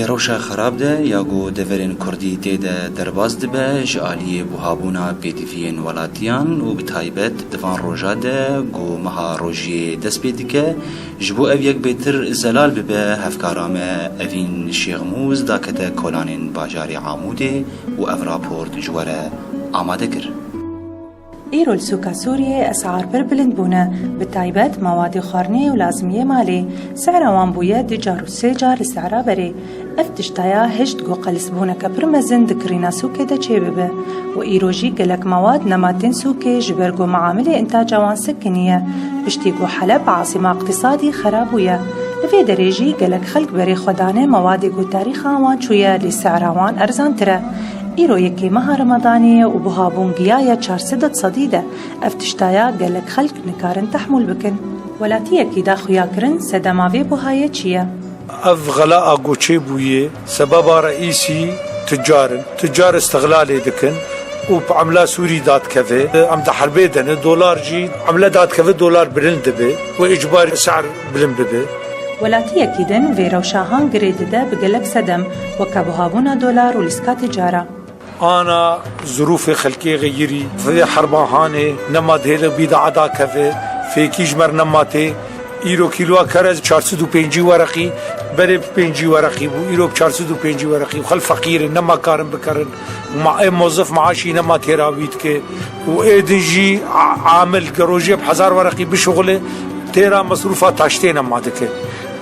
روشا خراب ده یاگو دورین کردی تیده درباز دبه جالی بوهابونا پیدیفین ولاتیان و بتایبت دوان روژا ده گو مها روژی دست بیدیکه جبو او یک بیتر زلال ببه هفکارامه اوین شیغموز داکته کلانین باجاری عاموده و او راپورت جواره آماده کر. ایرو السوکا سوریه اسعار پر بلند بونه بتایبت مواد خارنی و لازمیه مالی سعر وان بویه دجار و سجار سعرا بره افتشتایا هشت گو قلس بونه کپر مزن دکرینا سوکه ده چه ببه و ایروجی گلک مواد نماتین سوکه جبرگو معامل انتاج وان سکنیه بشتیگو حلب عاصمه اقتصادی خرابویه لفی دريجي گلک خلق بری خدانه مواد گو تاریخ وان چویه لی سعر وان ارزان تره ایرو یکی ماه رمضانیه و بوهابون گیایه 400 صدیده افتشتایا گلک خلق نکارن تحمل بکن ولاتیه کی دا خویا کرن سدماوی بوهایه چیه؟ اف غلاء گوچه بویه سبب رئیسی تجار استغلالی دکن و بعمله سوری داد كذا عم حربي دنه دولار جي عمله داد كذا دولار بلند به و اجباري سعر بلند به ولاتیه کیدن ویرو شاهان گرید ده بگلک سدم و کبوهابونا دولار و لسکا تجاره أنا ظروف خلقي غيري في حرباهاني نمات هذا بيدا عدا كذا في كيجمر نماتي إيرو كيلو كرز 450 ورقي بري 50 ورقي بو إيرو 450 ورقي وخل فقير نما كارن بكرن ومع أي موظف معاشي نما تيراويت كي وإيدنجي عامل كروجي بحزار ورقي بشغله تيرا مصروفات تاشتين نما دكي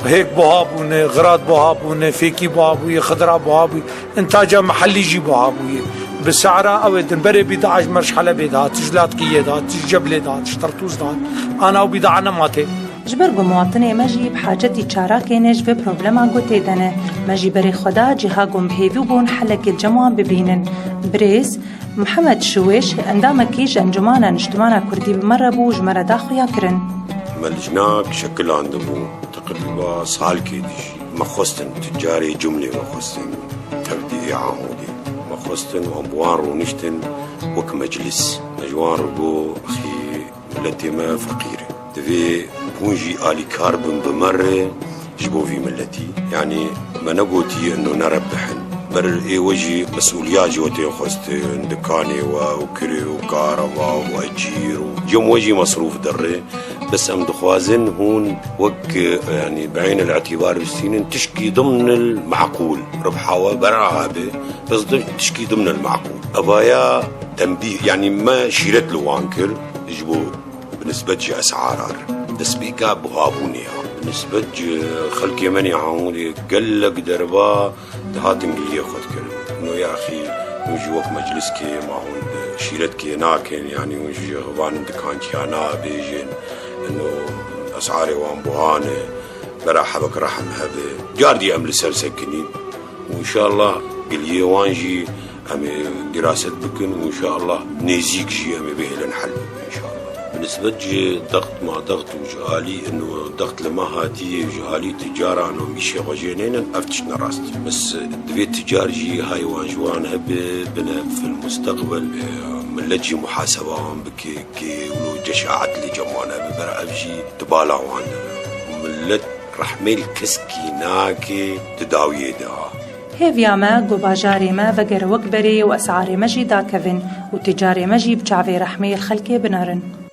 هيك بوهابونه غراض بوهابونه فيكي بوهابويه خضراء بوهابويه انتاجها محلي جي بوهابويه بالسعره او دنبري بيداع مرشحله بيداع تجلات كيه دا تجبله دا تشترطوز دا انا وبيداع نماتي جبرگو مواطنه مجی بحاجتی چارا کنش و پروبلما گوته دنه مجی بری خدا جها گم بهیوی بون حلق الجموع ببینن بريس محمد شويش اندام كيج انجمانا نجتمانا كردي بمرة بوج مرة داخو ياكرن ملجناك شكل عندبو تقريبا سال كيدش مخصتن تجاري جملة مخصتن تبدي عامودي مخصتن وامبوان رونشتن وك مجلس مجوان ربو اخي ملتي ما فقيرة تفي بونجي آلي كاربن بمرة جبو في ملتي يعني ما نقوتي انه نربحن بر اي وجي مسؤوليات جوتي خستن دكاني وكري وكهرباء واجير يوم وجي مصروف دري بس ام دخوازن هون وك يعني بعين الاعتبار السنين تشكي ضمن المعقول ربحها برعها بس تشكي ضمن المعقول ابايا تنبيه يعني ما شيرت له وانكر يجبو بالنسبه جي اسعار تسبيكا بوهابونيها بالنسبه خلق يمني عمودي قال لك دربا هاتم اللي ياخذ كلمه انه يا اخي وجي وقت مجلس كي ما هون شيرت كي ناكن يعني وجي غبان دكان كي انا بيجين انه اسعاري وان بوهانه برحبك رحم هذا جاردي ام لسلسكني وان شاء الله قال وانجي ام دراسه بكن وان شاء الله نيزيك جي ام به لنحل ان شاء الله بالنسبه جي ضغط ما ضغط وجهالي انه ضغط لما هاتي وجهالي تجاره انه مشي وجينين افتشنا راستي بس دبيت تجار جي هاي وانجوان هب بنا في المستقبل من لجي محاسبه بكي ولو جشاعه اللي جمعنا ببرا افجي تبالا وانا ملت رحميل كسكي ناكي تداوي دا هيفيا ما گو باجاري ما وگر وكبري واسعاري مجي دا كفن وتجاري مجي بچاوي رحمي الخلقي بنارن